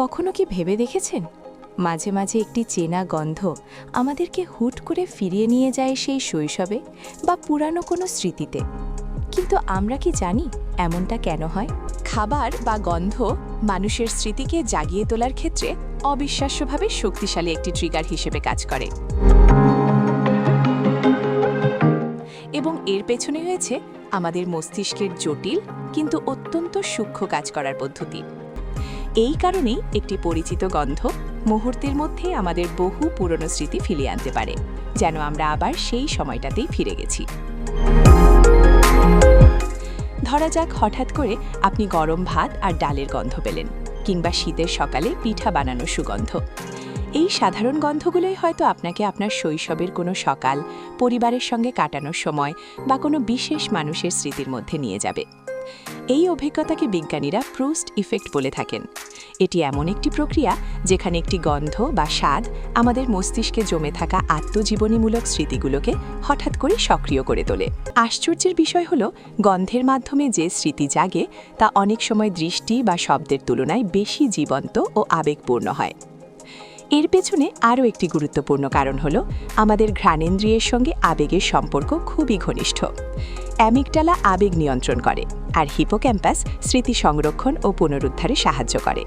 কখনো কি ভেবে দেখেছেন, মাঝে মাঝে একটি চেনা গন্ধ আমাদেরকে হুট করে ফিরিয়ে নিয়ে যায় সেই শৈশবে বা পুরানো কোনো স্মৃতিতে। কিন্তু আমরা কি জানি এমনটা কেন হয়? খাবার বা গন্ধ মানুষের স্মৃতিকে জাগিয়ে তোলার ক্ষেত্রে অবিশ্বাস্যভাবে শক্তিশালী একটি ট্রিগার হিসেবে কাজ করে, এবং এর পেছনে হয়েছে আমাদের মস্তিষ্কের জটিল কিন্তু অত্যন্ত সূক্ষ্ম কাজ করার পদ্ধতি। এই কারণেই একটি পরিচিত গন্ধ মুহূর্তের মধ্যে আমাদের বহু পুরনো স্মৃতি ফিরিয়ে আনতে পারে, যেন আমরা আবার সেই সময়টাতেই ফিরে গেছি। ধরা যাক, হঠাৎ করে আপনি গরম ভাত আর ডালের গন্ধ পেলেন, কিংবা শীতের সকালে পিঠা বানানোর সুগন্ধ। এই সাধারণ গন্ধগুলোই হয়তো আপনাকে আপনার শৈশবের কোনো সকাল, পরিবারের সঙ্গে কাটানোর সময় বা কোনো বিশেষ মানুষের স্মৃতির মধ্যে নিয়ে যাবে। এই অভিজ্ঞতাকে বিজ্ঞানীরা প্রুস্ট ইফেক্ট বলে থাকেন। এটি এমন একটি প্রক্রিয়া যেখানে একটি গন্ধ বা স্বাদ আমাদের মস্তিষ্কে জমে থাকা আত্মজীবনীমূলক স্মৃতিগুলোকে হঠাৎ করে সক্রিয় করে তোলে। আশ্চর্যের বিষয় হলো, গন্ধের মাধ্যমে যে স্মৃতি জাগে তা অনেক সময় দৃষ্টি বা শব্দের তুলনায় বেশি জীবন্ত ও আবেগপূর্ণ হয়। এর পেছনে আরও একটি গুরুত্বপূর্ণ কারণ হলো, আমাদের ঘ্রাণেন্দ্রিয়ের সঙ্গে আবেগের সম্পর্ক খুবই ঘনিষ্ঠ। অ্যামিগডালা আবেগ নিয়ন্ত্রণ করে, আর হিপোক্যাম্পাস স্মৃতি সংরক্ষণ ও পুনরুদ্ধারে সাহায্য করে।